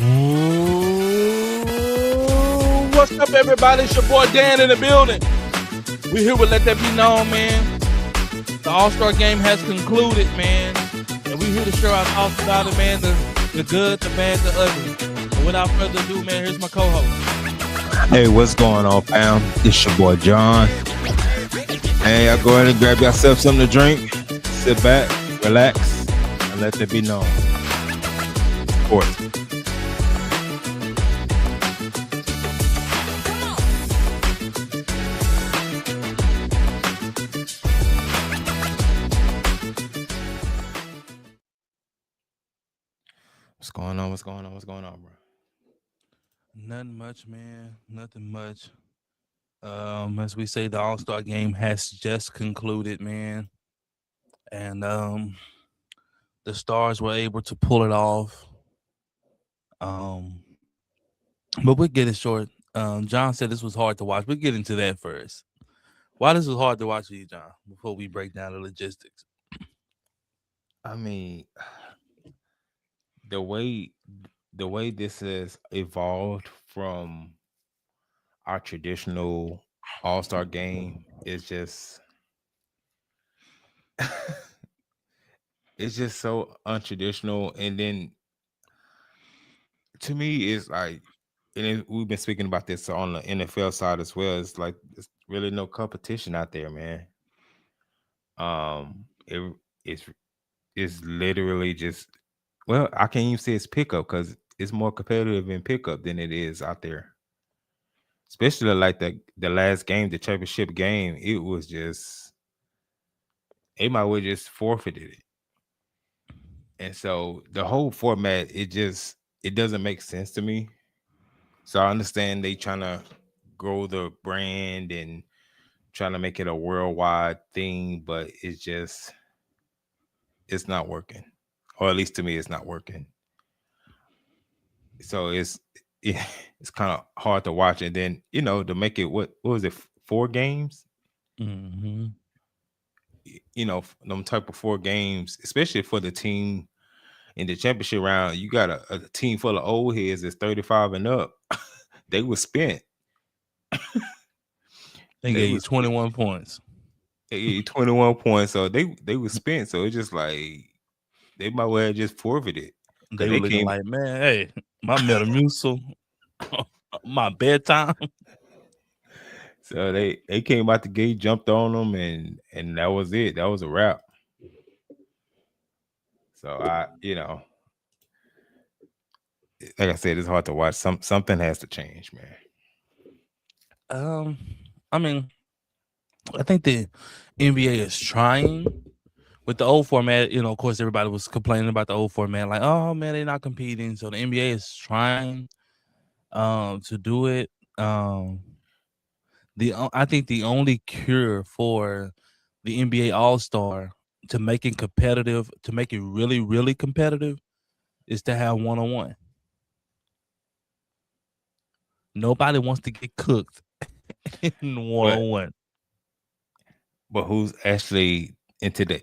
Ooh, what's up, everybody? It's your boy Dan in the building. We here with Let That Be Known, man. The All-Star game has concluded, man. And we here to share our thoughts about it, man. The good, the bad, the ugly. But without further ado, man, here's my co-host. Hey, what's going on, fam? It's your boy John. Hey, y'all go ahead and grab yourself something to drink. Sit back, relax, and let that be known. Of course. What's going on? What's going on? What's going on, bro? Nothing much, man. Nothing much. As we say, the All-Star game has just concluded, man. And the Stars were able to pull it off. But we'll get it short. John said this was hard to watch. We'll get into that first. Why this was hard to watch for you, John, before we break down the logistics? I mean, the way this has evolved from our traditional All-Star game is just it's just so untraditional. And then to me, it's like, we've been speaking about this on the NFL side as well. It's like there's really no competition out there, man. It's literally just, well, I can't even say it's pickup because it's more competitive in pickup than it is out there. Especially like the last game, the championship game, it was just, they might well just forfeited it. And so the whole format, it doesn't make sense to me. So I understand they trying to grow the brand and trying to make it a worldwide thing, but it's not working. Or at least to me, it's not working. So it's kind of hard to watch. And then, to make it, what was it, 4 games? Mm-hmm. Them type of 4 games, especially for the team in the championship round, you got a team full of old heads that's 35 and up. They were spent. They gave you 21 points. They gave you 21 points, so they were spent. So it's just like they might well have just forfeited. They were looking like, man, hey, my Metamucil, my bedtime. So they came out the gate, jumped on them, and that was it. That was a wrap. So like I said, it's hard to watch. Something has to change, man. I mean, I think the NBA is trying with the old format. Of course, everybody was complaining about the old format, like, oh man, they're not competing. So the NBA is trying to do it. I think the only cure for the NBA All-Star to make it competitive, to make it really, really competitive, is to have one-on-one. Nobody wants to get cooked in one-on-one. But who's actually into the?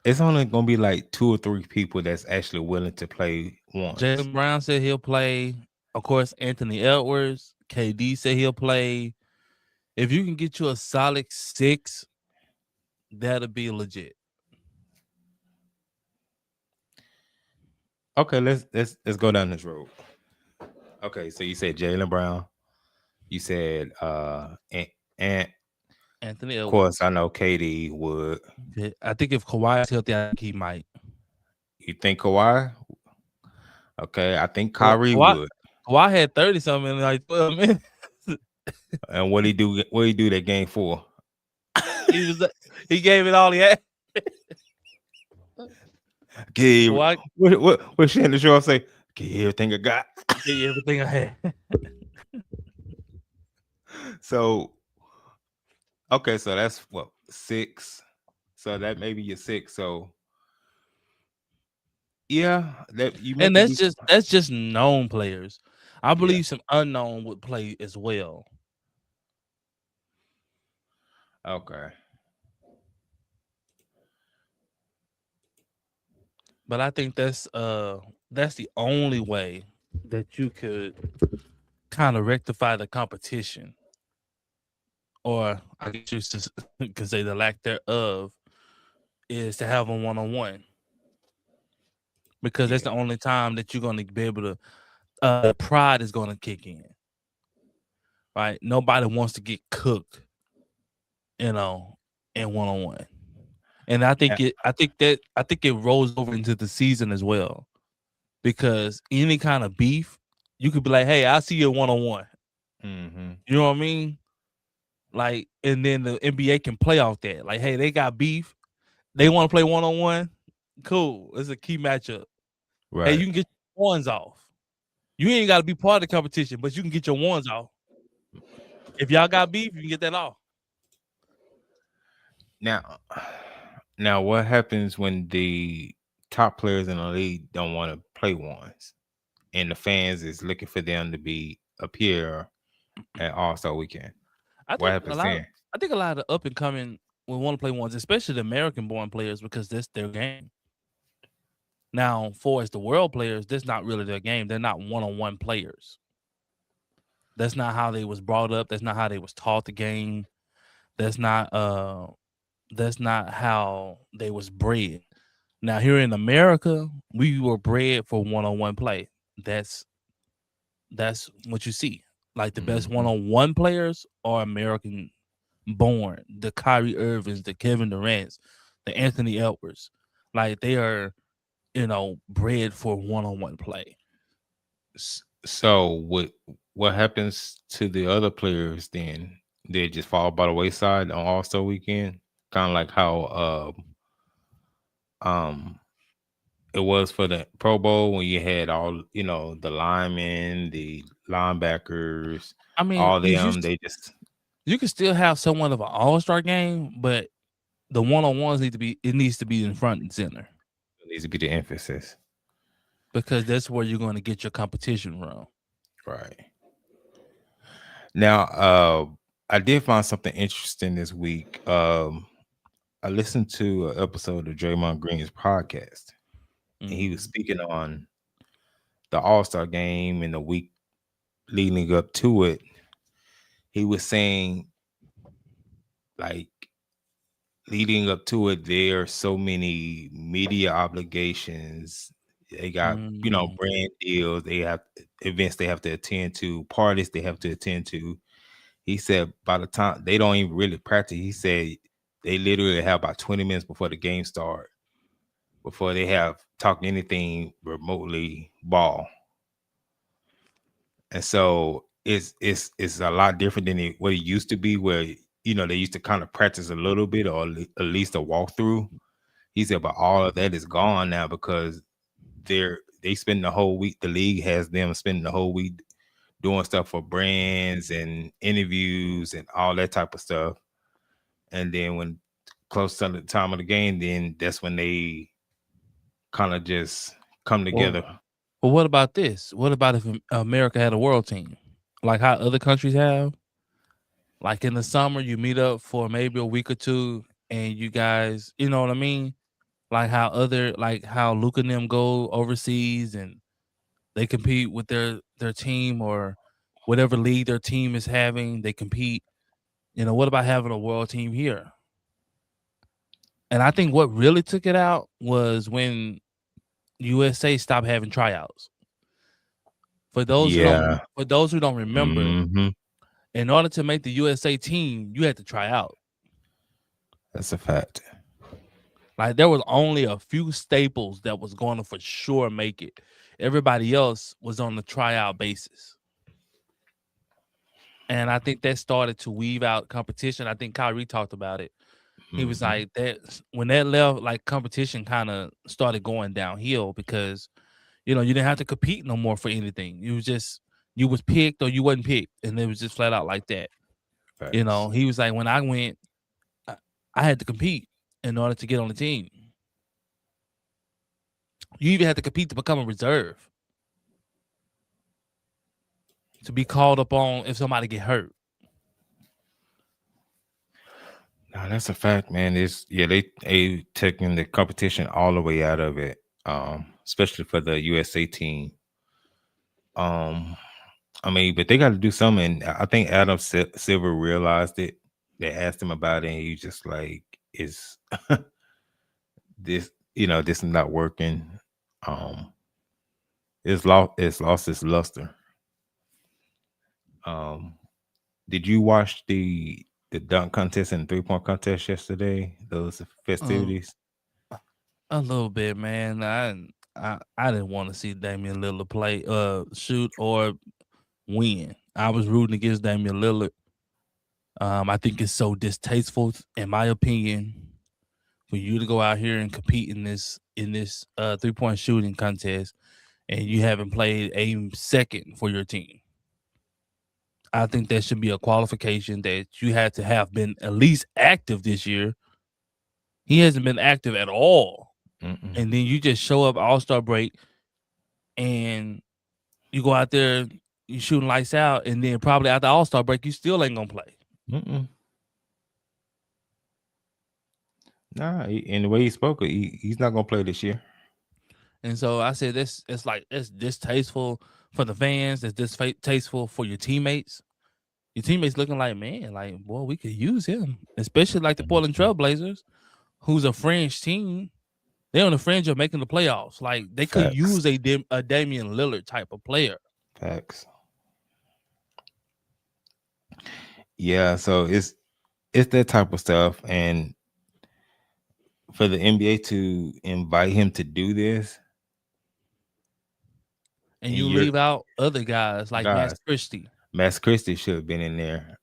It's only gonna be like 2 or 3 people that's actually willing to play once. Jaylen Brown said he'll play. Of course, Anthony Edwards, KD said he'll play. If you can get you a solid 6, that'll be legit. Okay, let's go down this road. Okay, so you said Jaylen Brown. You said Anthony Edwards. Of course, I know KD would. I think if Kawhi is healthy, I think he might. You think Kawhi? Okay, I think Kyrie would. Kawhi had 30 something in like 12 minutes. And what he do? What he do that game for? He gave it all he had. What Shannon Shaw say? Give everything I got. Give everything I had. So, okay, so that's what, 6. So that maybe you're 6. So, yeah, that's just known players. I believe some unknown would play as well. Okay. But I think that's the only way that you could kind of rectify the competition, or I guess you could say the lack thereof, is to have a one on one, because that's the Yeah. only time that you're going to be able to. The pride is going to kick in, right? Nobody wants to get cooked, you know, in one on one, and Yeah. I think it rolls over into the season as well, because any kind of beef, you could be like, "Hey, I see you one on one." Mm-hmm. You know what I mean? Like, and then the NBA can play off that. Like, hey, they got beef. They want to play one on one. Cool. It's a key matchup. Hey, Right. you can get your ones off. You ain't got to be part of the competition, but you can get your ones off. If y'all got beef, you can get that off. Now, now, what happens when the top players in the league don't want to play ones, and the fans is looking for them to be appear at All Star Weekend? I What think a happens lot of then? I think a lot of the up and coming will want to play ones, especially the American born players, because that's their game. Now, for as the world players, that's not really their game. They're not one on one players. That's not how they was brought up. That's not how they was taught the game. That's not that's not how they was bred. Now here in America, we were bred for one on one play. That's that's what you see. Like the best one Mm-hmm. on one players are American born. The Kyrie Irvings, the Kevin Durant's, the Anthony Edwards. Like they are, bred for one on one play. So, what happens to the other players then? They just fall by the wayside on All Star Weekend, kind of like how um it was for the Pro Bowl when you had all the linemen, the linebackers, I mean, all them. They just you can still have somewhat of an all-star game, but the one-on-ones needs to be in front and center, needs to be the emphasis, because that's where you're going to get your competition from. right? Now, I did find something interesting this week. I listened to an episode of Draymond Green's podcast, and he was Mhm. speaking on the All Star game and the week leading up to it. He was saying, like, leading up to it, there are so many media obligations. They got, Mm. brand deals. They have events they have to attend to, parties they have to attend to. He said by the time they don't even really practice, he said they literally have about 20 minutes before the game start, before they have talked anything remotely ball. And so it's a lot different than what it used to be, where they used to kind of practice a little bit, or at least a walkthrough. He said, but all of that is gone now because they spend the whole week. The league has them spending the whole week doing stuff for brands and interviews and all that type of stuff. And then when close to the time of the game, then that's when they kind of just come together. Well, but what about this? What about if America had a world team, like how other countries have? Like in the summer, you meet up for maybe a week or two, and you guys, you know what I mean? Like how Luke and them go overseas and they compete with their team, or whatever league their team is having. They compete. What about having a world team here? And I think what really took it out was when USA stopped having tryouts. Yeah. For those who don't remember, Hmm. in order to make the USA team, you had to try out. That's a fact. Like there was only a few staples that was going to for sure make it. Everybody else was on the tryout basis. And I think that started to weave out competition. I think Kyrie talked about it. He was Hmm. like that when that left, like competition kind of started going downhill, because you didn't have to compete no more for anything. You was picked or you wasn't picked, and it was just flat out like that. Facts. He was like, when I went, I, I had to compete in order to get on the team. You even had to compete to become a reserve, to be called up on if somebody get hurt. No, that's a fact, man. It's they taking the competition all the way out of it. Especially for the USA team. Um, I mean, but they got to do something. I think Adam Silver realized it. They asked him about it, and he just like, "Is this, this is not working?" Um, it's lost its luster. Um, did you watch the dunk contest and 3-point contest yesterday? Those Uh, festivities. a little bit, man. I didn't want to see Damian Lillard play, shoot or win. I was rooting against Damian Lillard. I think it's so distasteful, in my opinion, for you to go out here and compete in this 3-point shooting contest, and you haven't played a second for your team. I think that should be a qualification that you had to have been at least active this year. He hasn't been active at all, Mm-mm. and then you just show up All-Star break and you go out there, you shooting lights out, and then probably after All-Star break, you still ain't gonna play. Mm-mm. Nah, and the way he spoke, he's not gonna play this year. And so I said, this it's like it's distasteful for the fans. It's distasteful for your teammates. Your teammates looking like, man, like, boy, we could use him, especially like the Portland Mhm. Trailblazers, who's a fringe team. They're on the fringe of making the playoffs. Like they could Facts. use a Damian Lillard type of player. Facts. Yeah, so it's that type of stuff, and for the NBA to invite him to do this, And and you you're leave out other guys like Max guys, Christie. Max Christie should have been in there.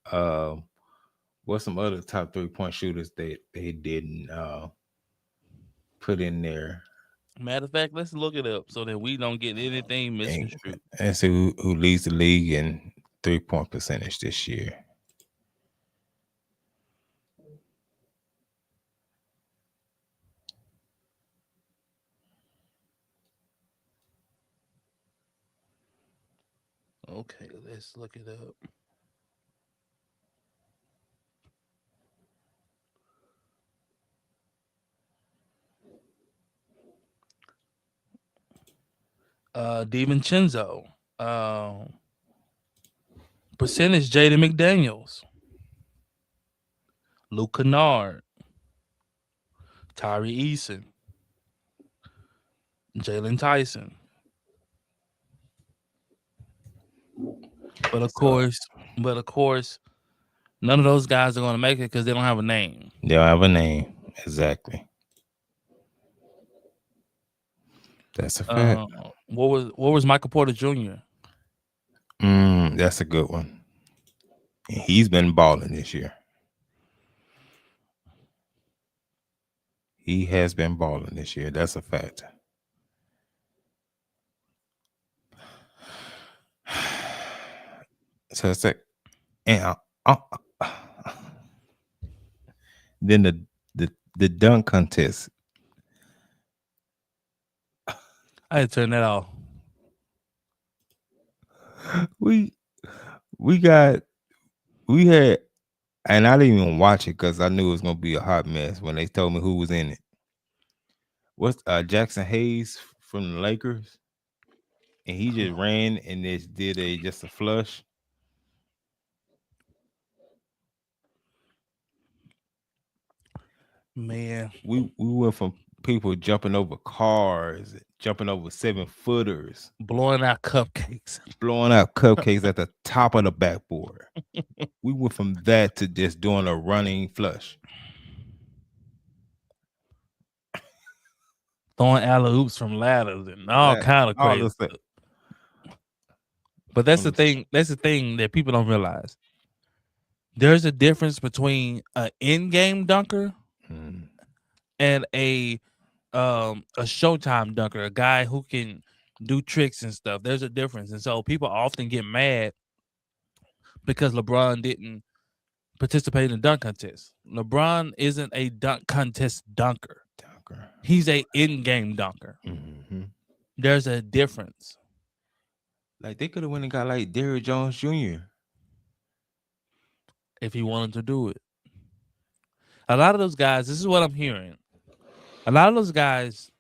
What's some other top 3-point shooters that they didn't put in there? Matter of fact, let's look it up so that we don't get anything And, misconstrued. and see who leads the league in 3-point percentage this year. Okay, let's look it up. DiVincenzo. Percentage Jaden McDaniels. Luke Kennard. Tyree Eason. Jalen Tyson. But of So course, but of course, none of those guys are going to make it because they don't have a name. they don't have a name. Exactly. That's a fact. Uh, what was Michael Porter Jr.? That's a good one. And he's been balling this year. He has been balling this year. That's a fact. So it's like, and then the dunk contest. I had to turn that off. We we got we had, and I didn't even watch it because I knew it was gonna be a hot mess when they told me who was in it. What's Jackson Hayes from the Lakers, and he just ran and did just a flush. Man, We went from people jumping over cars, jumping over 7-footers, blowing out cupcakes. blowing out cupcakes at the top of the backboard. We went from that to just doing a running flush. Throwing alley oops from ladders and all kind of All crazy this stuff. stuff. But that's From the thing. That's the thing that people don't realize. There's a difference between an in-game dunker Mm. and a Showtime dunker, a guy who can do tricks and stuff. There's a difference, and so people often get mad because LeBron didn't participate in the dunk contest. LeBron isn't a dunk contest dunker. Dunker. He's a in-game dunker. Mm-hmm. There's a difference. Like they could have went and got like Derrick Jones Jr. If he wanted to do it. A lot of those guys, this is what I'm hearing. A lot of those guys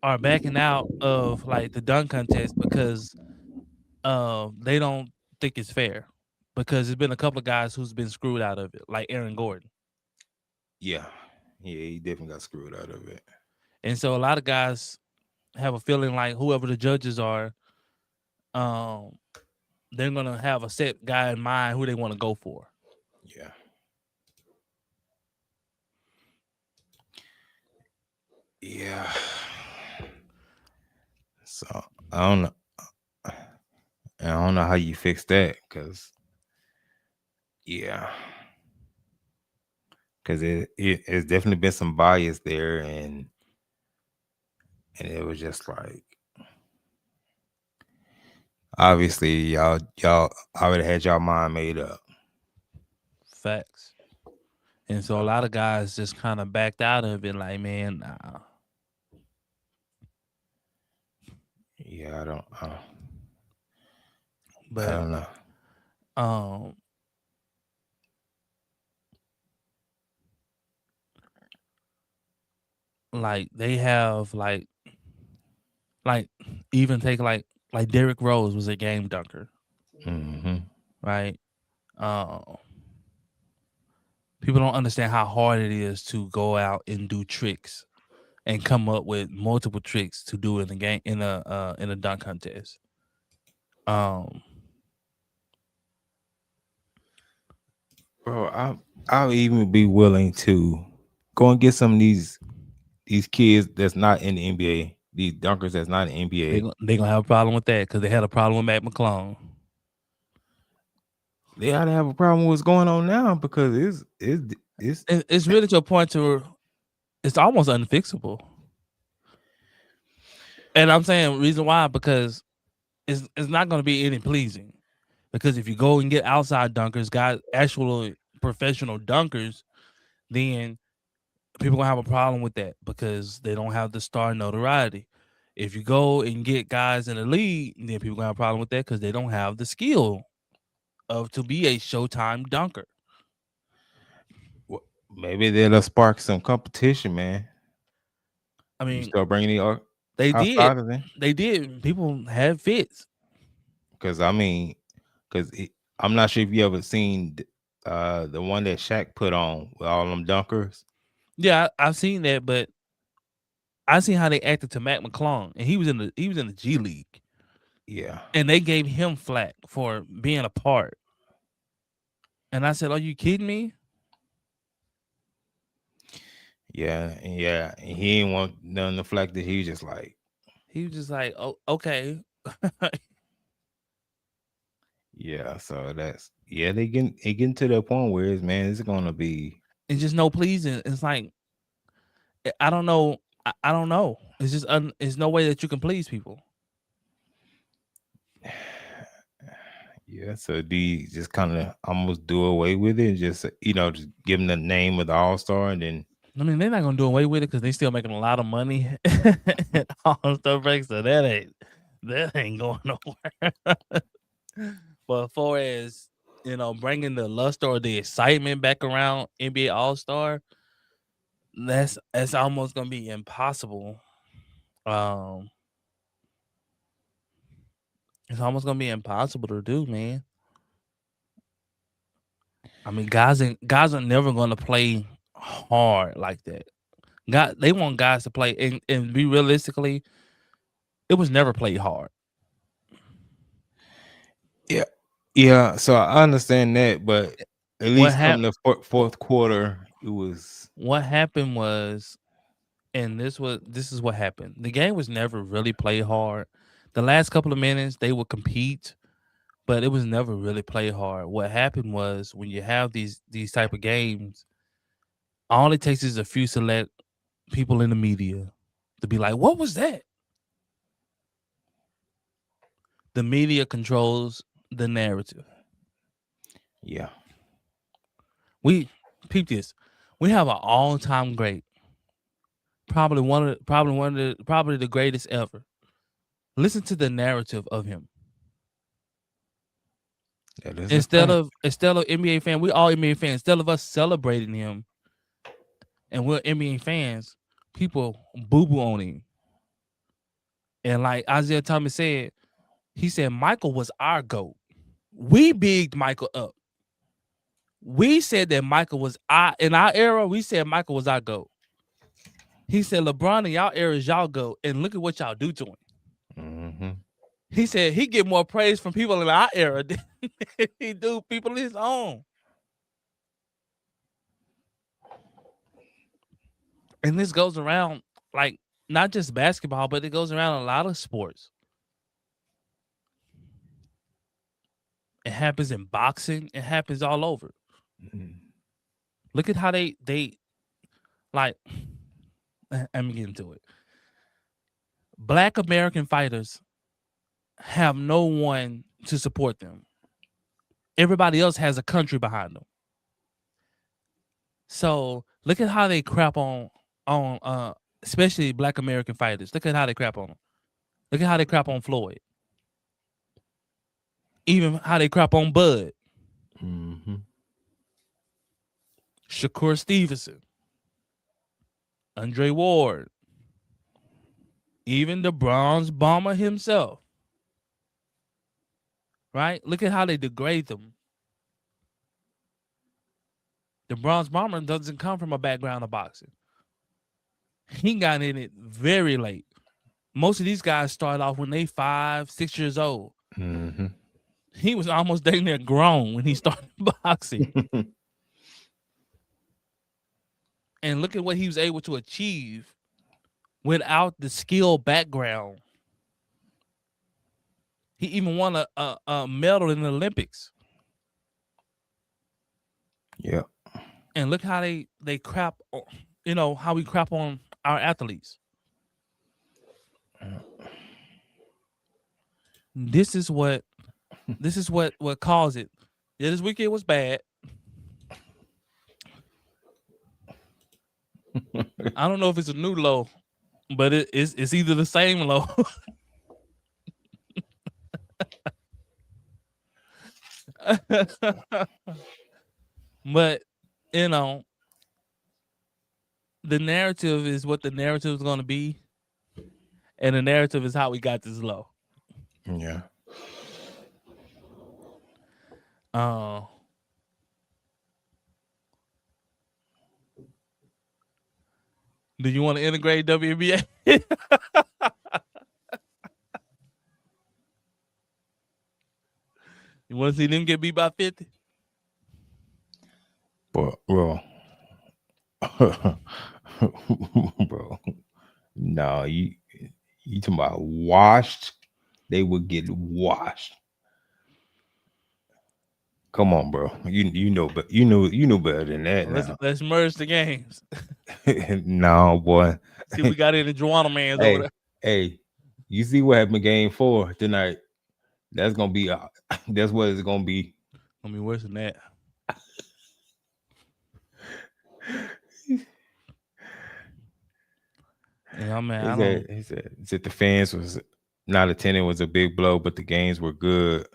are backing out of like the dunk contest because they don't think it's fair because there's been a couple of guys who's been screwed out of it, like Aaron Gordon. Yeah, yeah, he definitely got screwed out of it. And so a lot of guys have a feeling like whoever the judges are, um, they're gonna have a set guy in mind who they want to go for. Yeah, yeah. So I don't know. I don't know how you fix that, cause yeah, cause it's definitely been some bias there, and it was just like obviously y'all already had y'all mind made up. Facts. And so a So lot of guys just kind of backed out of it, like, man, nah. yeah, I But don't know. um, like they have like even take like Derrick Rose was a game dunker, Hmm. right? Um, people don't understand how hard it is to go out and do tricks and come up with multiple tricks to do in the game in a dunk contest. Um, Bro, I'll even be willing to go and get some of these kids that's not in the NBA, these dunkers that's not in the NBA. they gonna have a problem with that because they had a problem with Matt McClung. They ought to have a problem with what's going on now because it's It's really to a point to it's almost unfixable. And I'm saying reason why because it's not going to be any pleasing because if you go and get outside dunkers, guys, actual professional dunkers, then people gonna have a problem with that because they don't have the star notoriety. If you go and get guys in the league, then people gonna have a problem with that because they don't have the skill of to be a Showtime dunker. maybe that'll spark some competition, man. I You mean, start bringing the they did, outsiders in they did. People had fits. because I mean, because I'm not sure if you ever seen the one that Shaq put on with all them dunkers. Yeah, I've seen that, but I seen how they acted to Matt McClung, and he was in the G League, Yeah, and they gave him flack for being a part. And I said, "Are you kidding me?" yeah. And he ain't want none of the flack that he was just like, He was just like, "Oh, okay." yeah. So that's yeah. They getting to that point where it's man, it's gonna be It's just no pleasing. It's like I don't know. I don't know. It's just it's no way that you can please people. yeah. So do you just kind of almost do away with it? Just just give them the name of the All Star, and then I mean, they're not gonna do away with it because they still making a lot of money and all stuff breaks. So that ain't going nowhere. But as far as bringing the luster or the excitement back around NBA All Star, that's almost gonna be impossible. Um, it's almost gonna be impossible to do, man. I mean, guys are never gonna play hard like that. God, they want guys to play and be realistically, it was never played hard. yeah, yeah. So I understand that, but at What least come happened? the fourth quarter, it was What happened was, and this is what happened. The game was never really played hard. The last couple of minutes they would compete, but it was never really played hard. What happened was when you have these type of games, all it takes is a few select people in the media to be like, "What was that?" The media controls the narrative. yeah. We peep this. We have an all-time great, probably the greatest ever. Listen to the narrative of him. That is a fact. Instead of NBA fan, we all NBA fans. Instead of us celebrating him and we're NBA fans, people boo boo on him. And like Isaiah Thomas said, He said Michael was our GOAT. We bigged Michael up. We said that Michael was in our era, we said Michael was our GOAT. He said LeBron in y'all era is y'all GOAT, and look at what y'all do to him. Mm-hmm. He said he get more praise from people in our era than he do people in his own. And this goes around like not just basketball, but it goes around a lot of sports. It happens in boxing. It happens all over. Mm-hmm. Look at how they like. Let me get into it. Black American fighters have no one to support them. Everybody else has a country behind them. So look at how they crap on especially Black American fighters. Look at how they crap on them. Look at how they crap on Floyd. Even how they crap on Bud. Mm-hmm. Shakur Stevenson. Andre Ward. Even the bronze bomber himself. Right? Look at how they degrade them. The bronze bomber doesn't come from a background of boxing. He got in it very late. Most of these guys started off when they 5, 6 years old. Mm-hmm. He was almost dang near grown when he started boxing. And look at what he was able to achieve without the skill background. He even won a medal in the Olympics. Yeah. And look how they crap, how we crap on our athletes. This is what caused it. Yeah, this weekend was bad. I don't know if it's a new low, but it's either the same low. But the narrative is what the narrative is going to be, and the narrative is how we got this low. Yeah. Do you want to integrate WNBA? You want to see them get beat by 50? Bro, bro, no, you talking about washed? They would get washed. Come on, bro. You know, but you know better than that. Now. Let's merge the games. No, boy. See, we got any Juana mans over there. Hey, you see what happened in game 4 tonight? That's gonna be that's what it's gonna be. I mean, worse than that. Yeah, man. He said the fans was not attending was a big blow, but the games were good.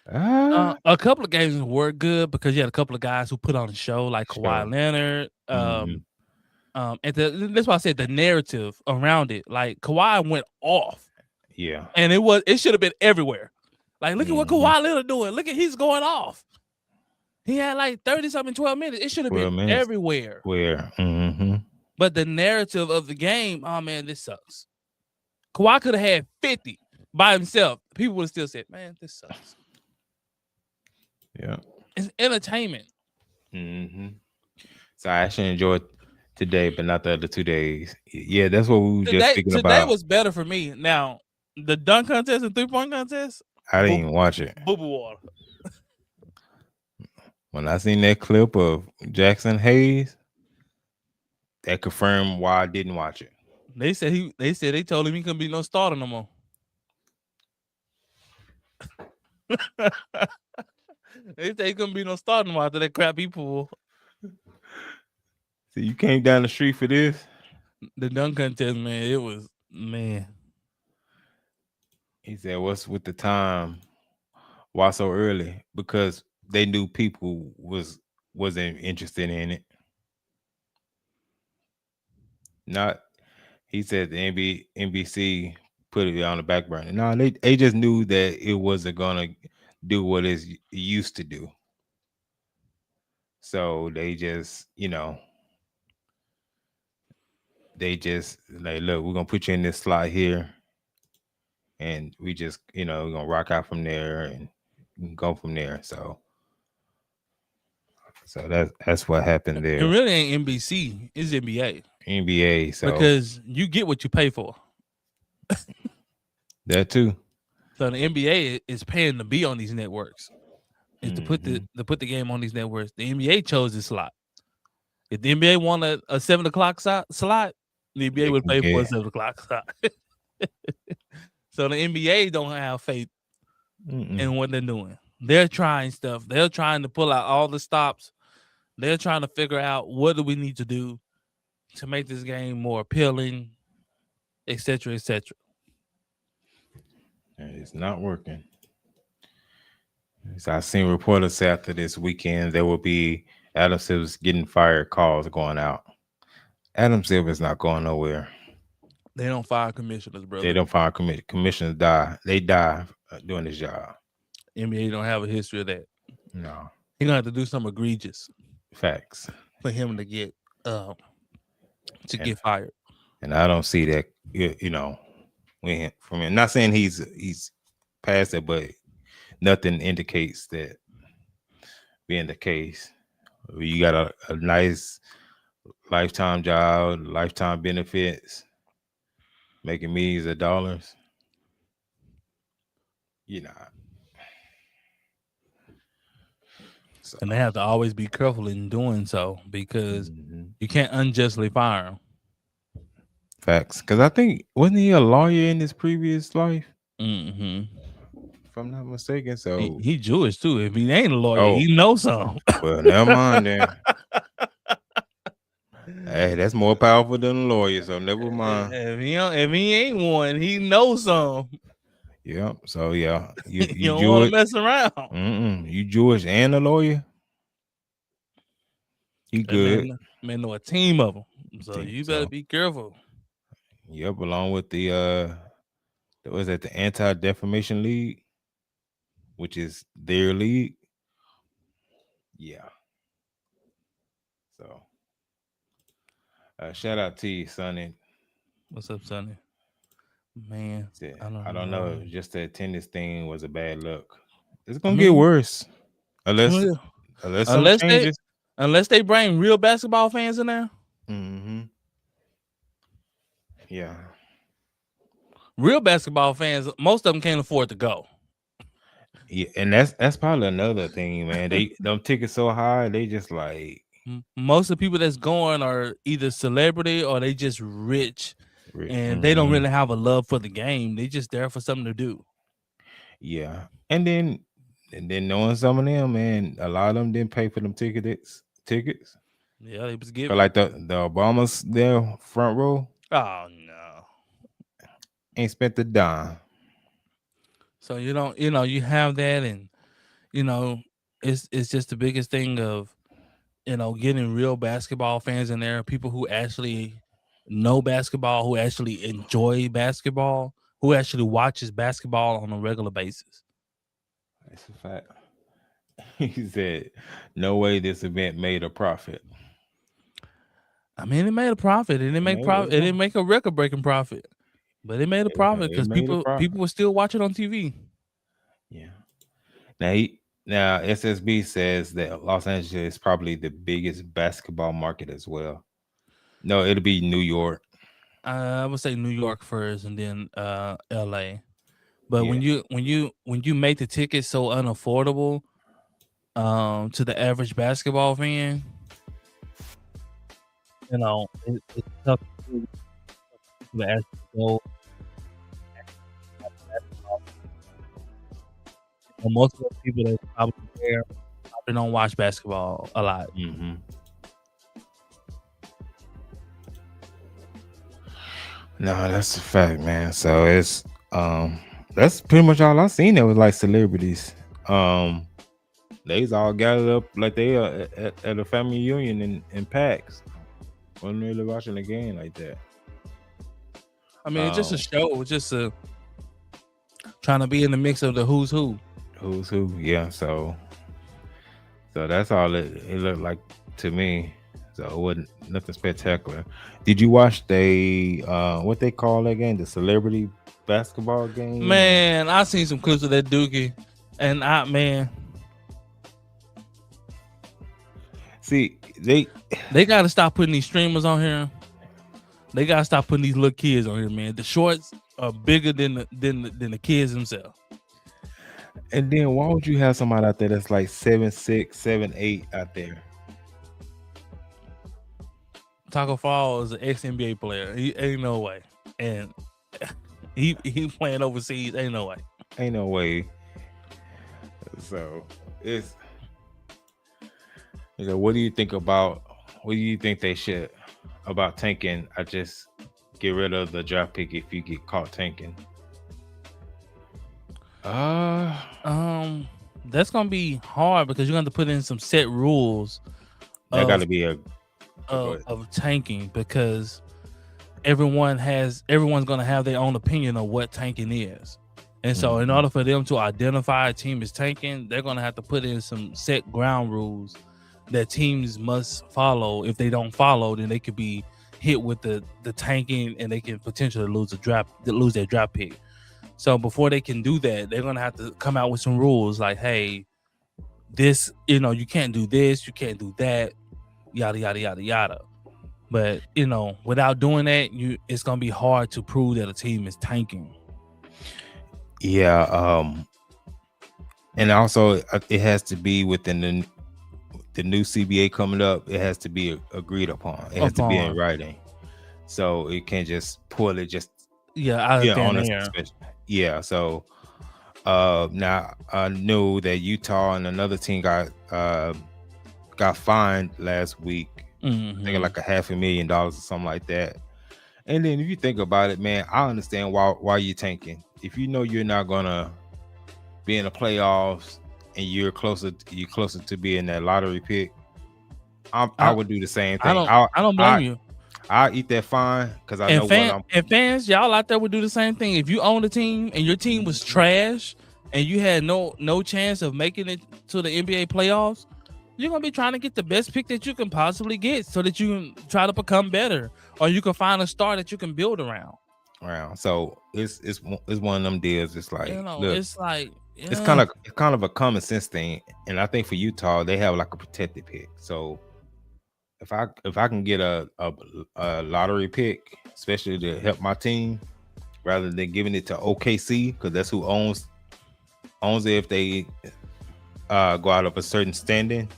A couple of games were good because you had a couple of guys who put on the show, like Kawhi Leonard. And that's why I said the narrative around it. Like Kawhi went off. Yeah. And it should have been everywhere. Like, look at what Kawhi Leonard doing. Look at he's going off. He had like 30-something, 12 minutes. It should have been everywhere. But the narrative of the game, oh man, this sucks. Kawhi could have had 50 by himself. People would have still said, man, this sucks. Yeah. It's entertainment. So I actually enjoyed today, but not the other 2 days. Yeah, that's what we were just speaking about. Today was better for me. Now, the dunk contest and 3-point contest, I didn't even watch it. Boo-boo water. When I seen that clip of Jackson Hayes, that confirmed why I didn't watch it. They told him he couldn't be no starter no more. They said he couldn't be no starter no more after that crap he pulled. So you came down the street for this? The dunk contest, man, it was, man. He said, what's with the time? Why so early? Because they knew people wasn't interested in it. He said the NBC put it on the back burner. No, they just knew that it wasn't gonna do what it used to do. So they just, they just like, look, we're gonna put you in this slot here, and we just, we're gonna rock out from there and go from there. So that's what happened It there. really ain't NBC, it's NBA. NBA, so Because you get what you pay for. that too. So the NBA is paying to be on these networks. Is to put the game on these networks. The NBA chose this slot. If the NBA wanted a 7:00 slot, the NBA would pay for a 7:00 slot. So the NBA don't have faith in what they're doing. They're trying stuff. They're trying to pull out all the stops. They're trying to figure out what do we need to do to make this game more appealing, etc., etc. And it's not working. So I seen reporters say after this weekend there will be Adam Silver's getting fired calls going out. Adam Silver's not going nowhere. They don't fire commissioners, brother. They don't fire commissioners. Die. They die doing this job. NBA don't have a history of that. No. He's gonna have to do something egregious. Facts. For him to get fired. And I don't see that, from him. Not saying he's past it, but nothing indicates that being the case. You got a nice lifetime job, lifetime benefits, making millions of dollars. So. And they have to always be careful in doing so because you can't unjustly fire him. Facts. Because I think, wasn't he a lawyer in his previous life? Mm-hmm. If I'm not mistaken. So he Jewish too. If he ain't a lawyer, he knows something. Well, never mind then. Hey, that's more powerful than a lawyer, so never mind. If he ain't one, he knows something. Yeah. So yeah, you don't want to mess around. You Jewish and a lawyer. You good? Man, know a team of them. So you better be careful. Yep, along with the the Anti-Defamation League, which is their league. Yeah. So shout out to you, Sonny. What's up, Sonny? Man, I don't know. Just the attendance thing was a bad look. It's gonna get worse unless something changes. Unless they bring real basketball fans in there. Mm-hmm. Yeah. Real basketball fans, most of them can't afford to go. Yeah, and that's probably another thing, man. Them tickets so high, they just like most of the people that's going are either celebrity or they just rich. And they don't really have a love for the game. They just there for something to do. Yeah. And then knowing some of them, man, a lot of them didn't pay for them tickets. Yeah, they was giving. Like the Obamas there front row. Oh no. Ain't spent a dime. So you have that, and it's just the biggest thing of getting real basketball fans in there, people who actually know basketball, who actually enjoy basketball, who actually watches basketball on a regular basis. That's a fact. He said, "No way this event made a profit." I mean, it made a profit. It didn't make profit. It didn't make a record-breaking profit, but it made a profit because people were still watching on TV. Yeah. Now SSB says that Los Angeles is probably the biggest basketball market as well. No, it'll be New York. I would say New York first, and then LA. But when you make the tickets so unaffordable to the average basketball fan, it's tough to actually go. Most of the people that probably there probably don't watch basketball a lot. Mm-hmm. No, that's a fact, man. So it's that's pretty much all I seen. That was like celebrities. They's all gathered up like they are at a family reunion in packs. Wasn't really watching the game like that. I mean, it's just a show. It's just a trying to be in the mix of the who's who. Who's who? Yeah. So that's all it looked like to me. So it wasn't nothing spectacular. Did you watch what they call that game? The celebrity basketball game? Man, I seen some clips of that Dookie, and see they got to stop putting these streamers on here. They got to stop putting these little kids on here, man. The shorts are bigger than the kids themselves. And then why would you have somebody out there that's like 7'6", 7'8" out there? Taco Fall is an ex-NBA player. He ain't no way. And he playing overseas. Ain't no way. Ain't no way. So it's what do you think they should about tanking? I just get rid of the draft pick if you get caught tanking. That's gonna be hard because you're gonna have to put in some set rules. That got to be of tanking, because everyone's gonna have their own opinion of what tanking is. And so in order for them to identify a team as tanking, they're gonna have to put in some set ground rules that teams must follow. If they don't follow, then they could be hit with the tanking, and they can potentially lose their draft pick. So before they can do that, they're gonna have to come out with some rules like, hey, this, you can't do this, you can't do that, yada yada yada yada. But without doing that, it's gonna be hard to prove that a team is tanking. Yeah, and also it has to be within the new CBA coming up. It has to be agreed upon. It has to be in writing, so it can't just pull it just on air. Yeah, so now I knew that Utah and another team got fined last week. I think like $500,000 or something like that. And then if you think about it, man, I understand why you're tanking. If you know you're not gonna be in the playoffs and you're closer to being that lottery pick, I would do the same thing. I don't blame you. I'll eat that fine because I know and fans, y'all out there would do the same thing. If you own a team and your team was trash and you had no chance of making it to the NBA playoffs, you're gonna be trying to get the best pick that you can possibly get so that you can try to become better, or you can find a star that you can build around. So it's one of them deals. It's like, look, it's like it's kind of a common sense thing, and I think for Utah they have like a protected pick. So if I can get a lottery pick, especially to help my team, rather than giving it to OKC, because that's who owns it if they go out of a certain standing,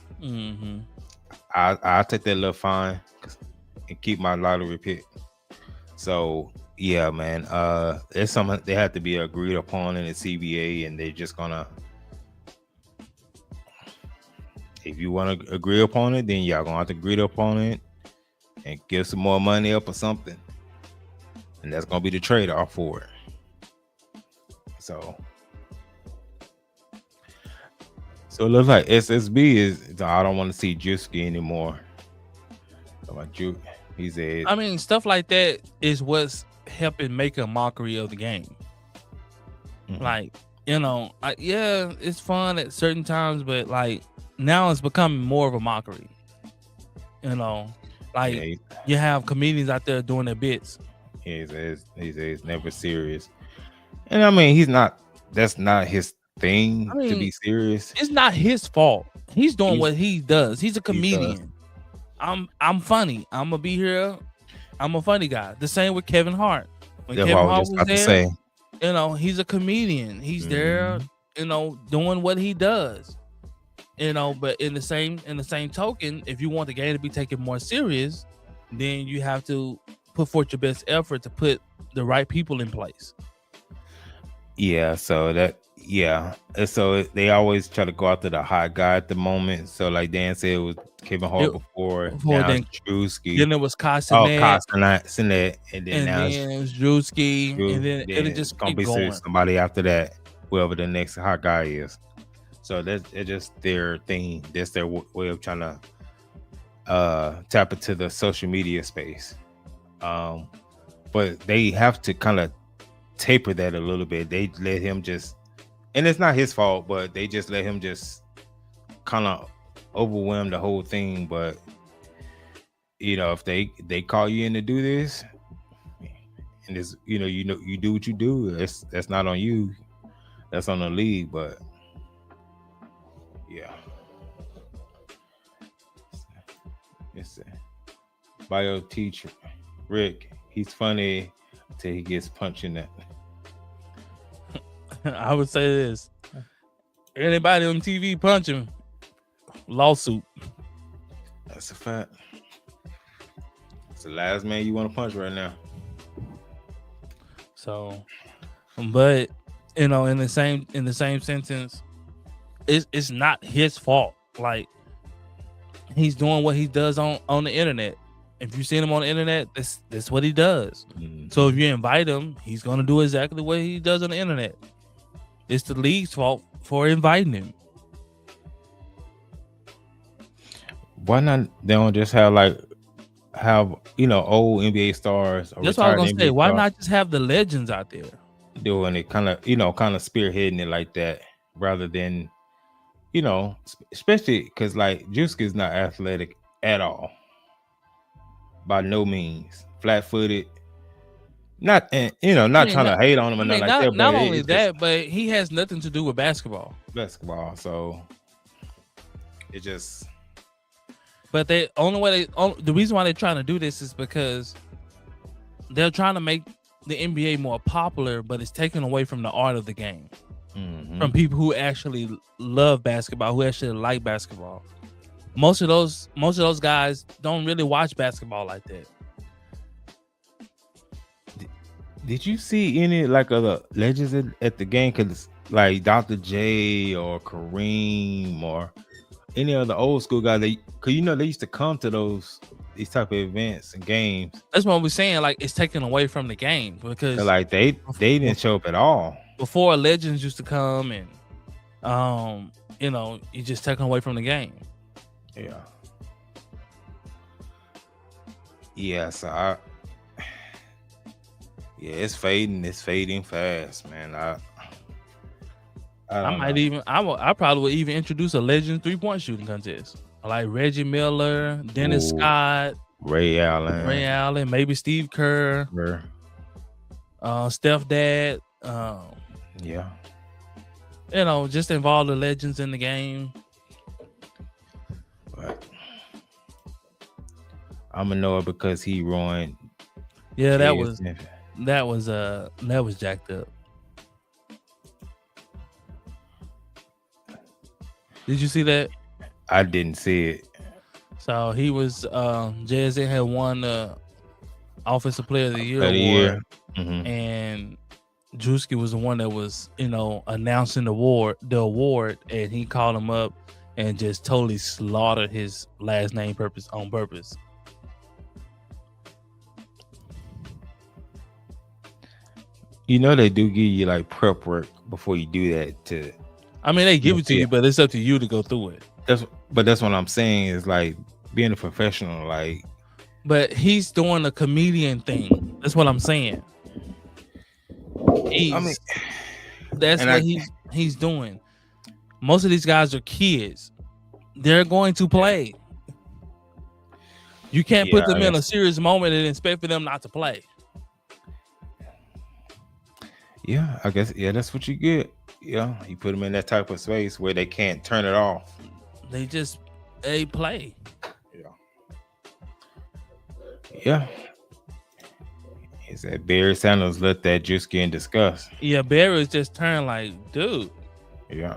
I'll take that little fine and keep my lottery pick. So yeah, man, it's something they have to be agreed upon in the CBA, and they're just gonna, if you want to agree upon it, then y'all gonna have to agree upon it and give some more money up or something, and that's gonna be the trade-off for it. So it looks like SSB is, I don't want to see Juski anymore. He said, I mean, stuff like that is what's helping make a mockery of the game. Like, it's fun at certain times, but like now it's becoming more of a mockery. Like you have comedians out there doing their bits. He's never serious, and I mean that's not his thing to be serious. It's not his fault. He's doing what he does. He's a comedian. I'm funny. I'm gonna be here. I'm a funny guy. The same with Kevin Hart. When Kevin Hart was there, he's a comedian. He's there, doing what he does. But in the same token, if you want the game to be taken more serious, then you have to put forth your best effort to put the right people in place. Yeah, so they always try to go after the hot guy at the moment. So like Dan said, it was Kevin Hart before then Drewski. Then it was Kai Cenat, and then now it's Drewski, and then it'll just gonna keep be going. Somebody after that, whoever the next hot guy is. So it's just their thing. That's their way of trying to tap into the social media space. but they have to kind of taper that a little bit. They let him just, and it's not his fault, but they just let him just kind of overwhelm the whole thing. But if they call you in to do this, and this, you do what you do. That's not on you. That's on the league. But yeah, it's bio teacher Rick. He's funny till he gets punched in that. I would say this: anybody on TV punching, lawsuit. That's a fact. It's the last man you want to punch right now. So, but in the same sentence, it's not his fault. Like, he's doing what he does on the internet. If you see him on the internet, that's what he does. Mm-hmm. So if you invite him, he's gonna do exactly what he does on the internet. It's the league's fault for inviting him. Why not? They don't just have old NBA stars. Or that's what I was gonna NBA say. Why stars not just have the legends out there doing it, kind of spearheading it like that, rather than, especially because like Juice is not athletic at all. By no means, flat-footed. Not trying to hate on him or nothing like that. Not only that, but he has nothing to do with basketball. So it just. But the reason why they're trying to do this is because they're trying to make the NBA more popular, but it's taken away from the art of the game, from people who actually love basketball, who actually like basketball. Most of those guys don't really watch basketball like that. Did you see any other legends at the game? Cause like Dr. J or Kareem or any of the old school guys, they used to come to these type of events and games. That's what we're saying. Like, it's taken away from the game because like they didn't show up at all. Before, legends used to come and you just taken away from the game. Yeah. So it's fading. It's fading fast, man. I probably would even introduce a Legends 3-point shooting contest. Like Reggie Miller, Dennis Scott, Ray Allen, maybe Steve Kerr, Steph Dad. Just involve the legends in the game. But I'm gonna know it because he ruined. Yeah, that was jacked up. Did you see that? I didn't see it. So he was JSN had won the Offensive Player of the Year award, and Drewski was the one that was announcing the award, and he called him up and just totally slaughtered his last name on purpose. They do give you like prep work before you do that. They give it to you, but it's up to you to go through it. That's what I'm saying is like being a professional, like. But he's doing a comedian thing. That's what I'm saying. That's what he's doing. Most of these guys are kids. They're going to play. You can't put them in a serious moment and expect for them not to play. Yeah, I guess. Yeah, that's what you get. Yeah, you put them in that type of space where they can't turn it off. They play. Yeah. Is that Barry Sanders let that juice get in discuss? Yeah, Barry's just turned like, dude. Yeah.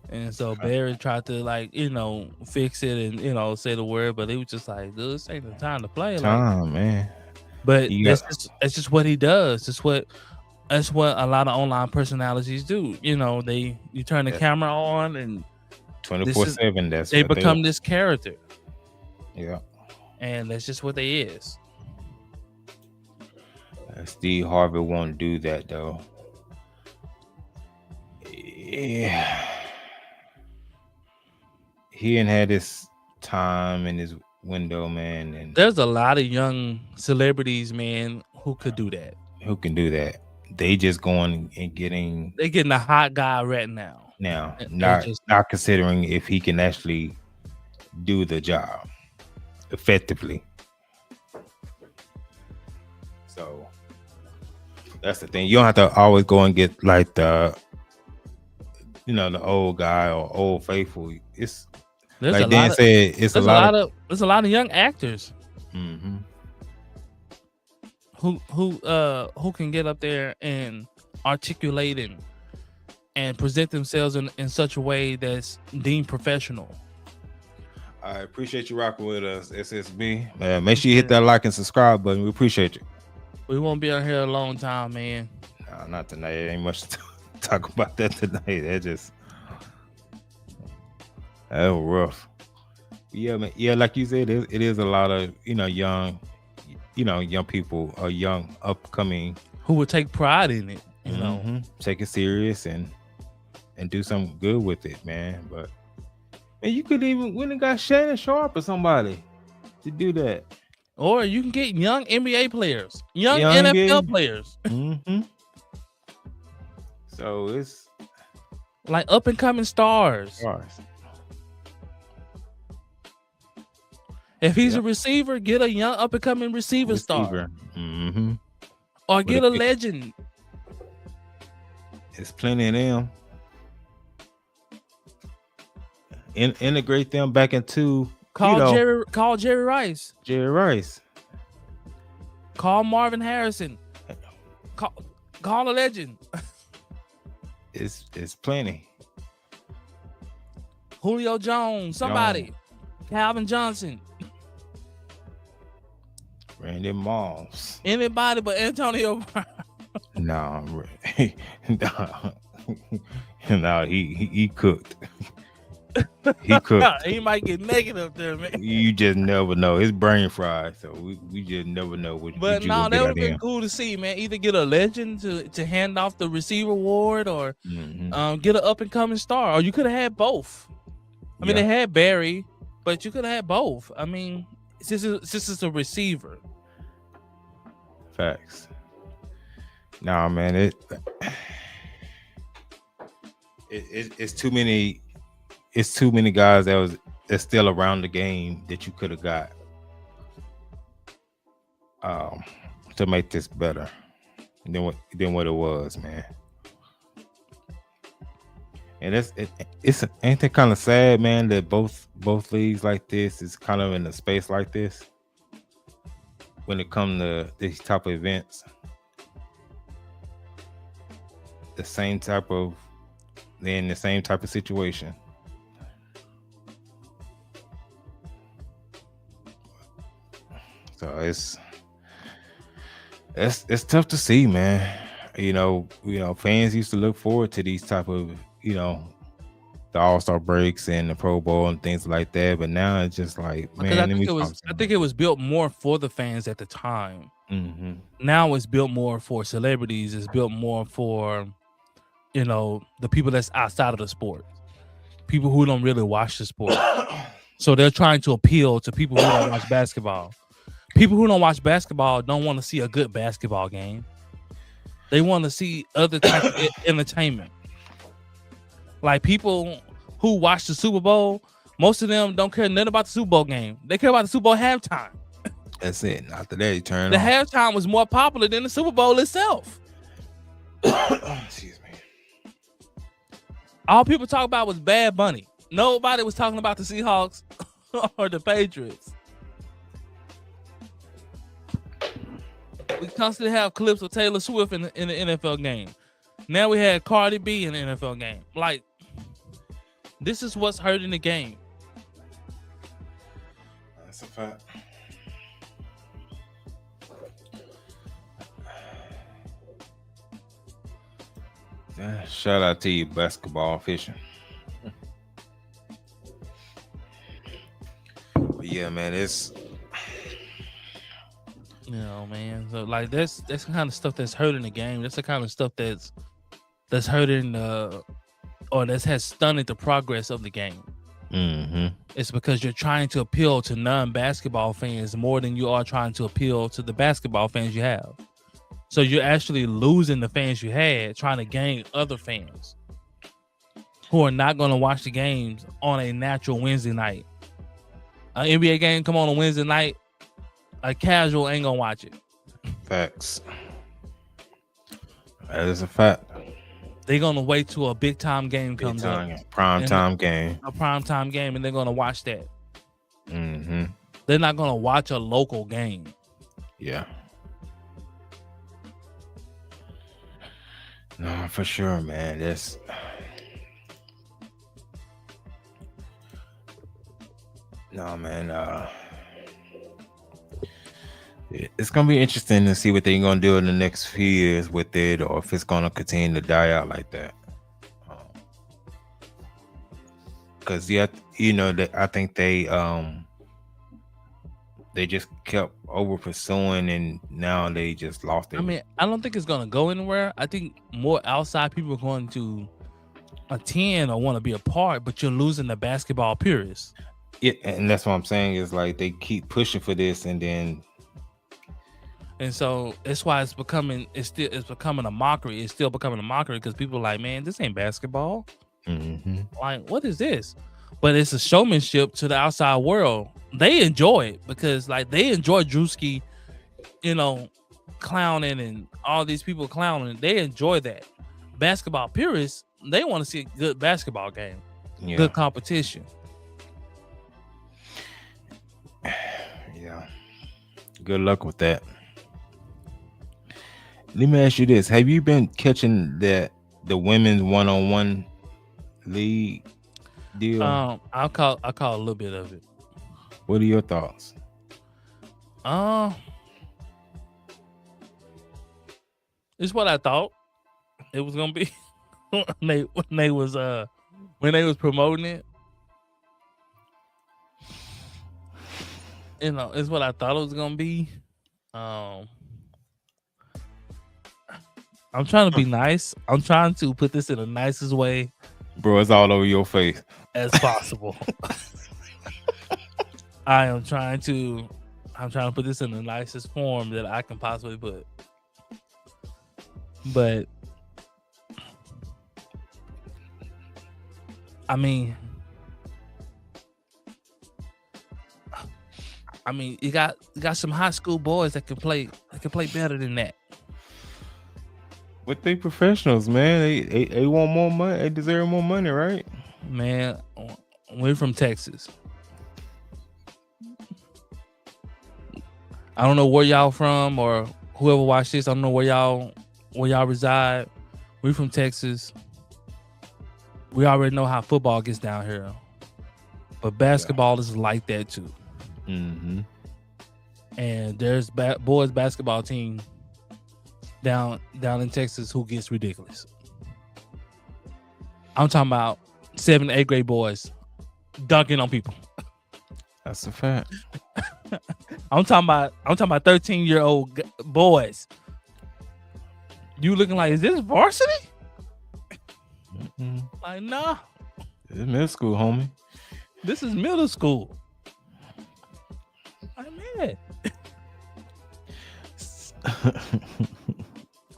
And so Barry tried to fix it and say the word, but he was just like, dude, this ain't the time to play. Man. But that's just what he does. That's what a lot of online personalities do. You turn the camera on and 24/7. They become this character. Yeah. And that's just what they is. Steve Harvey won't do that though. Yeah. He ain't had his time in his window, man, and There's a lot of young celebrities, man, who could do that. who can do that? They just going and getting They getting a hot guy right now. now, And not just not considering if he can actually do the job effectively. So that's the thing. You don't have to always go and get like the the old guy or old faithful. It's there's like a Dan lot of said, it's a lot of there's a lot of young actors mm-hmm. who can get up there and articulate and present themselves in such a way that's deemed professional. I appreciate you rocking with us, SSB. Make sure you hit that like and subscribe button. We appreciate you. We won't be on here a long time, man. No, not tonight. There ain't much to talk about that tonight. That was rough. Yeah, man. Yeah, like you said, it is a lot of young people or young upcoming who would take pride in it. You know, take it serious and do something good with it, man. But man, you could even win and got Shannon Sharp or somebody to do that. Or you can get young NBA players, young NFL players. So it's like up and coming stars. If he's a receiver, get a young up and coming receiver star. Or get a legend. There's plenty of them. Integrate them back into Call Jerry Rice. Call Marvin Harrison. Call a legend. It's plenty. Julio Jones, somebody. Calvin Johnson. Randy Moss. Anybody but Antonio Brown. No, he cooked. He cooked. He might get naked up there, man. You just never know. His brain fried, so we just never know what. But no, that would have been cool to see, man. Either get a legend to hand off the receiver award, or get an up and coming star, or you could have had both. I mean, they had Barry, but you could have had both. I mean, this is a receiver. Facts. Nah, man, it's too many. It's too many guys that's still around the game that you could have got to make this better than what it was, man. And it's ain't that kind of sad, man, that both leagues like this is kind of in a space like this when it comes to these type of events. They're in the same type of situation. So it's tough to see, man. Fans used to look forward to these type of, the All-Star breaks and the Pro Bowl and things like that. But now it's just like, man, I think it was built more for the fans at the time. Now it's built more for celebrities. It's built more for, the people that's outside of the sport, people who don't really watch the sport. So they're trying to appeal to people who don't watch basketball. People who don't watch basketball don't want to see a good basketball game. They want to see other types of entertainment. Like people who watch the Super Bowl, most of them don't care nothing about the Super Bowl game. They care about the Super Bowl halftime. That's it. After that, you turn the on. halftime was more popular than the Super Bowl itself. Excuse me. All people talk about was Bad Bunny. Nobody was talking about the Seahawks or the Patriots. We constantly have clips of Taylor Swift in the NFL game. Now we had Cardi B in the NFL game. Like, this is what's hurting the game. That's a fact. Shout out to you, basketball fishing. But yeah, man, it's man. So like that's the kind of stuff that's hurting the game. That's the kind of stuff that's hurting or that has stunted the progress of the game. It's because you're trying to appeal to non-basketball fans more than you are trying to appeal to the basketball fans you have. So you're actually losing the fans you had, trying to gain other fans who are not going to watch the games on a natural Wednesday night. An NBA game come on Wednesday night, a casual ain't gonna watch it. Facts. That is a fact. They're gonna wait till a big time game comes up, prime time game, a prime time game, and they're gonna watch that. Mm-hmm. They're not gonna watch a local game. Yeah. No, for sure, man. That's no, man. It's gonna be interesting to see what they're gonna do in the next few years with it, or if it's gonna continue to die out like that. Because that I think they just kept over pursuing, and now they just lost it. I mean, I don't think it's gonna go anywhere. I think more outside people are going to attend or want to be a part, but you're losing the basketball purists. Yeah, and that's what I'm saying is like they keep pushing for this, and so that's why it's becoming a mockery. It's still becoming a mockery because people are like, man, this ain't basketball. Mm-hmm. Like, what is this? But it's a showmanship to the outside world. They enjoy it because, like, they enjoy Drewski, clowning and all these people clowning. They enjoy that. Basketball purists, they want to see a good basketball game, good competition. Yeah. Good luck with that. Let me ask you this: have you been catching the women's one-on-one league deal? I'll call a little bit of it. What are your thoughts? It's what I thought it was gonna be when they was promoting it. It's what I thought it was gonna be. I'm trying to be nice. I'm trying to put this in the nicest way, bro. It's all over your face as possible. I'm trying to put this in the nicest form that I can possibly put. But I mean, you got some high school boys that can play better than that. But they professionals, man. They want more money. They deserve more money, right? Man, we're from Texas. I don't know where y'all from, or whoever watched this. I don't know where y'all reside. We're from Texas. We already know how football gets down here, but basketball is like that too. Mm-hmm. And there's boys basketball team down in Texas who gets ridiculous. I'm talking about 7th and 8th grade boys dunking on people. That's a fact. I'm talking about 13-year-old boys. You looking like, is this varsity? Mm-hmm. Like, nah. It's middle school, homie. This is middle school. Like, man.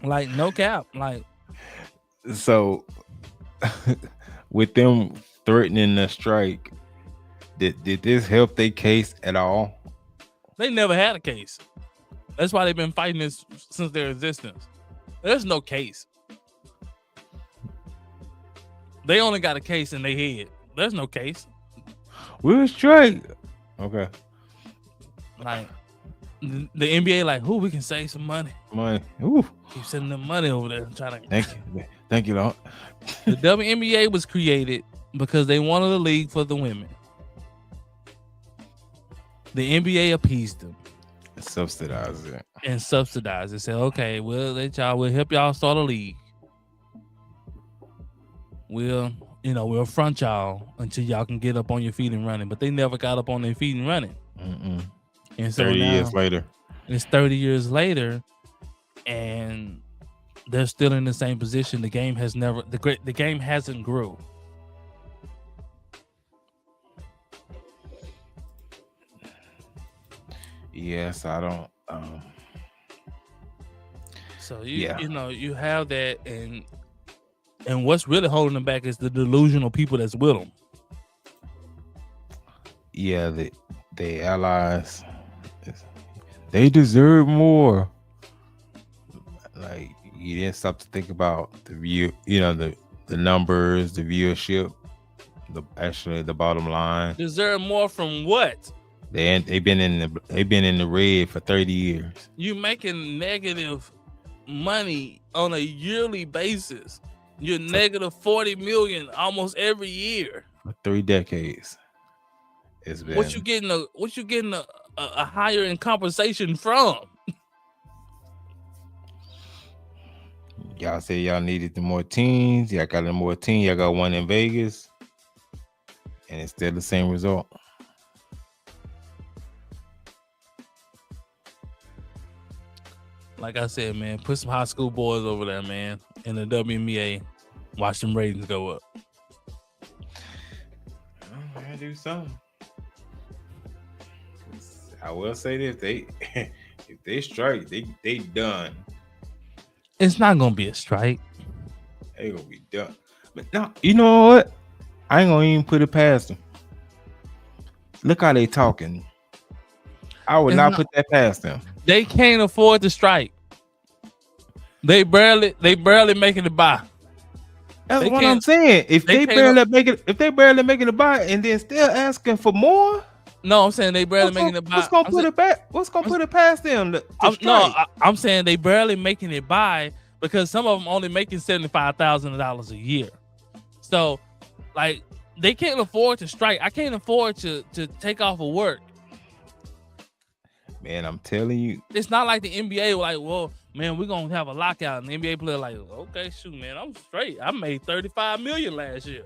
Like, no cap. Like, so with them threatening the strike, did this help their case at all? They never had a case. That's why they've been fighting this since their existence. There's no case. They only got a case in their head. There's no case. We'll strike. Okay. Like, the NBA, like, who we can save some money. Ooh. Keep sending them money over there. Trying to. Thank you, Lord. The WNBA was created because they wanted a league for the women. The NBA appeased them. Subsidized it. And subsidized it. Said, okay, we'll help y'all start a league. We'll front y'all until y'all can get up on your feet and running. But they never got up on their feet and running. Mm-mm. And so 30 years later. It's 30 years later, and they're still in the same position. The game hasn't grew. Yes, I don't. So Yeah, you have that, and what's really holding them back is the delusional people that's with them. yeah. The allies, they deserve more. Like you didn't stop to think about the view. The numbers, the viewership, the bottom line. Deserve more from what? They've been in the red for 30 years, You making negative money on a yearly basis. You're for, negative 40 million almost every year. for 3 decades. It's What been. you getting a higher in compensation from? Y'all say y'all needed the more teams. Y'all got the more team. Y'all got one in Vegas, and it's still the same result. Like I said, man, put some high school boys over there, man, in the WNBA. Watch them ratings go up. I'm gonna do something. I will say this: if they strike, they done. It's not gonna be a strike. They gonna be done. But no, you know what? I ain't gonna even put it past them. Look how they talking. I would not put that past them. They can't afford to strike. They barely making it by. That's what I'm saying. If they barely making it by, and then still asking for more. No, I'm saying they barely making it by. What's gonna put it past them? I'm saying they barely making it by because some of them only making $75,000 a year. So, like, they can't afford to strike. I can't afford to take off of work. Man, I'm telling you, it's not like the NBA. Like, well, man, we're gonna have a lockout, and the NBA player like, okay, shoot, man, I'm straight. I made $35 million last year.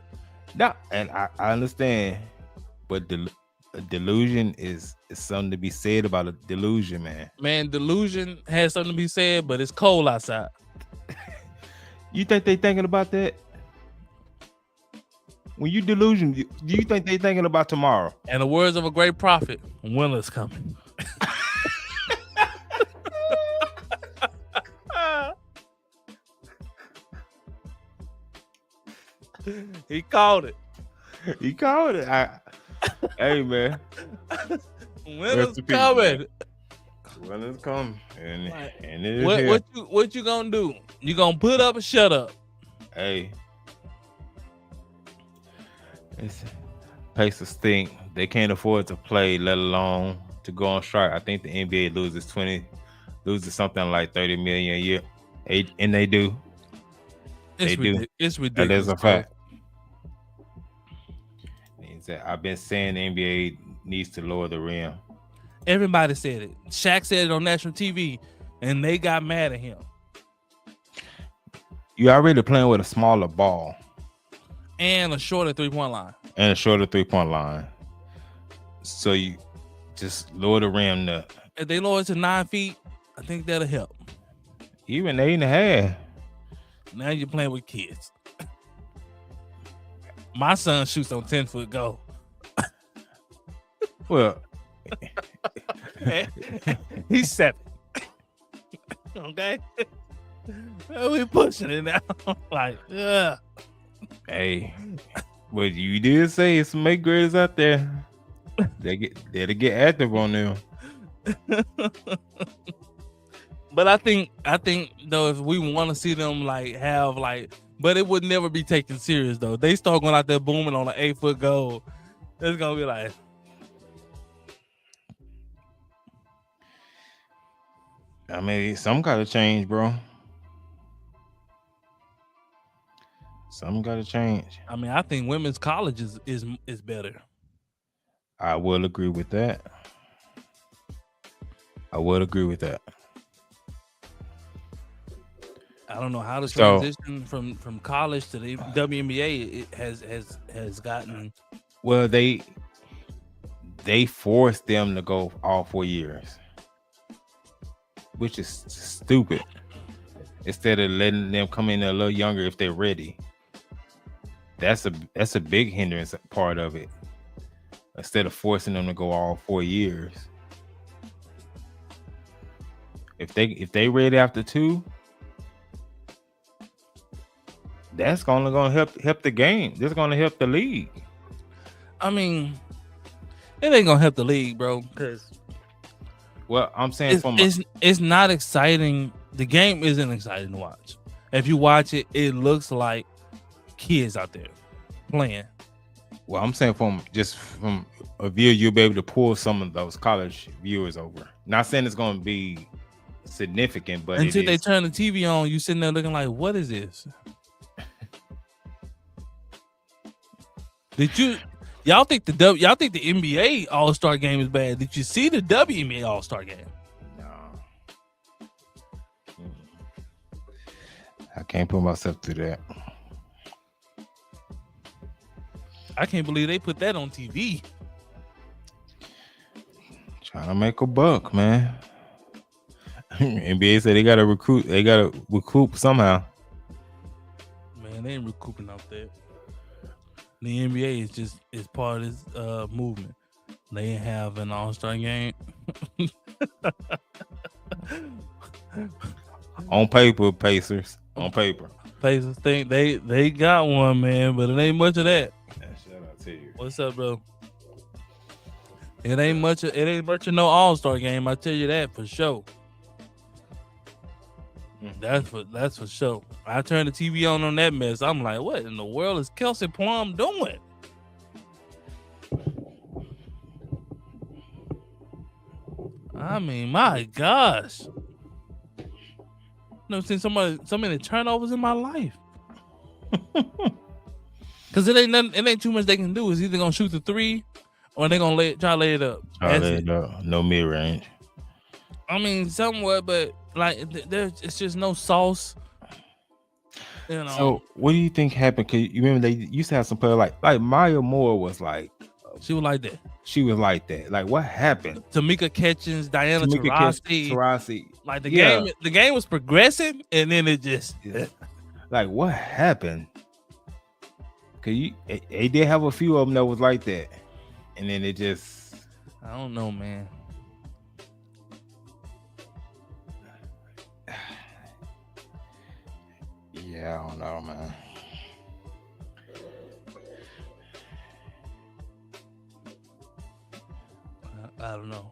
No, and I understand, but delusion is something to be said about a delusion, man. Man, delusion has something to be said, but it's cold outside. You think they thinking about that? When you delusion, do you think they thinking about tomorrow? And the words of a great prophet, winter's coming. He called it. He called it. Hey, man. Winter's coming. Winter's coming. And it is what you gonna do? You gonna put up or shut up? Hey. Pacers think they can't afford to play, let alone to go on strike. I think the NBA loses something like $30 million a year. And they do. It's ridiculous. That is a fact. I've been saying the NBA needs to lower the rim. Everybody said it. Shaq said it on national TV, and they got mad at him. You're already playing with a smaller ball. And a shorter three-point line. So you just lower the rim. If they lower it to 9 feet, I think that'll help. Even 8.5. Now you're playing with kids. My son shoots on 10-foot goal. Well, he's 7. Okay, we pushing it now. Like, yeah. Hey, what you did say is some eighth graders out there. They'll get active on them. But I think though, if we want to see them but it would never be taken serious though. They start going out there booming on an 8-foot goal. It's gonna be like, I mean, some gotta change, bro. Something gotta change. I mean, I think women's college is better. I will agree with that. I don't know how to transition from college to the WNBA. It has gotten. Well, they forced them to go all 4 years, which is stupid. Instead of letting them come in a little younger if they're ready. That's a big hindrance part of it. Instead of forcing them to go all 4 years. If they ready after 2, that's only gonna help the game. That's gonna help the league. I mean, it ain't gonna help the league, bro, because Well, I'm saying it's not exciting. The game isn't exciting to watch. If you watch it, it looks like kids out there playing. Well, I'm saying from a view, you'll be able to pull some of those college viewers over. Not saying it's going to be significant, but until they turn the TV on, you sitting there looking like, what is this? Y'all think the NBA All-Star game is bad? Did you see the WNBA All-Star game? No. I can't put myself through that. I can't believe they put that on TV. Trying to make a buck, man. NBA said they gotta recruit. They gotta recoup somehow. Man, they ain't recouping off that. The NBA is part of this movement. They have an All-Star game. On paper, Pacers. On paper. Pacers think they got one, man, but it ain't much of that. Shout out to you. What's up, bro? It ain't much of no All-Star game. I tell you that for sure. That's for sure. I turned the TV on that mess. I'm like, what in the world is Kelsey Plum doing? I mean, my gosh. Never seen so many turnovers in my life. Cause it ain't too much they can do. It's either gonna shoot the 3 or they gonna try to lay it up. No mid range. I mean, somewhat, but like it's just no sauce. You know. So what do you think happened? Cause you remember they used to have some player like Maya Moore was like. She was like that. She was like that. Like what happened? Tamika Catchings, Diana Taurasi. Like the game was progressing, and then it just like what happened? Cause they did have a few of them that was like that, and then it just I don't know, man. Yeah, I don't know, man. I don't know.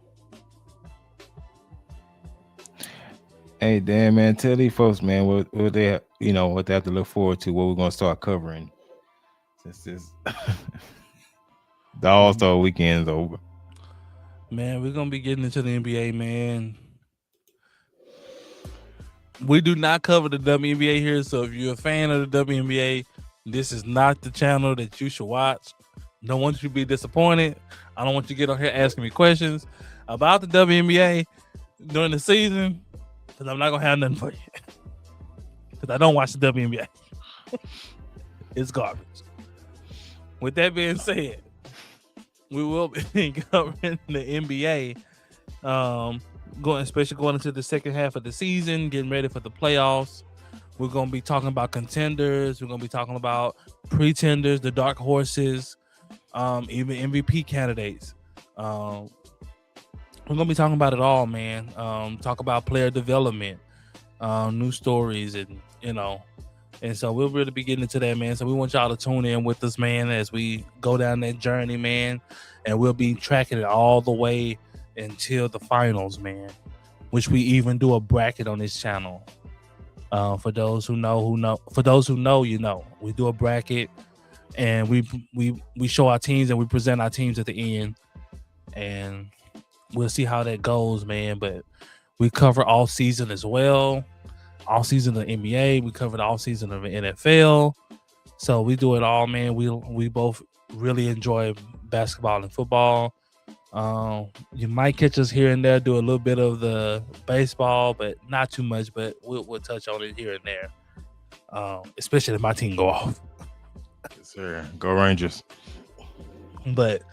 Hey, Dan, man, tell these folks, man, what they have, what they have to look forward to, what we're gonna start covering since this the All-Star weekend's over. Man, we're gonna be getting into the NBA, man. We do not cover the WNBA here, so if you're a fan of the WNBA, this is not the channel that you should watch. Don't want you to be disappointed. I don't want you to get on here asking me questions about the WNBA during the season, because I'm not gonna have nothing for you. Because I don't watch the WNBA. It's garbage. With that being said, we will be covering the NBA, especially going into the second half of the season, getting ready for the playoffs. We're gonna be talking about contenders. We're gonna be talking about pretenders, the dark horses, even MVP candidates. We're gonna be talking about it all, man. Talk about player development, new stories, and and so we'll really be getting into that, man. So we want y'all to tune in with us, man, as we go down that journey, man, and we'll be tracking it all the way until the finals, man, which we even do a bracket on this channel. For those who know, for those who know, we do a bracket, and we show our teams and we present our teams at the end, and we'll see how that goes, man. But we cover all season as well, all season of the NBA. We covered all season of the NFL, so we do it all, man. We both really enjoy basketball and football. You might catch us here and there do a little bit of the baseball, but not too much. But we'll touch on it here and there, especially if my team go off. Yes, sir. Go Rangers. But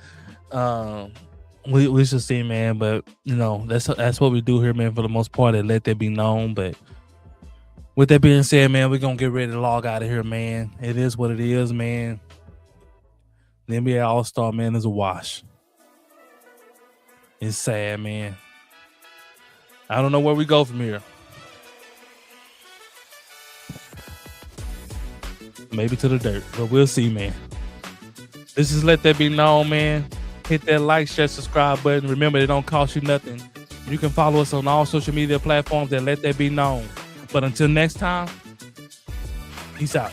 we should see, man. But that's what we do here, man. For the most part, and let that be known. But with that being said, man, we're gonna get ready to log out of here, man. It is what it is, man. The NBA All-Star, man, is a wash. It's sad, man. I don't know where we go from here. Maybe to the dirt, but we'll see, man. This is Let That Be Known, man. Hit that like, share, subscribe button. Remember, it don't cost you nothing. You can follow us on all social media platforms that Let That Be Known. But until next time, peace out.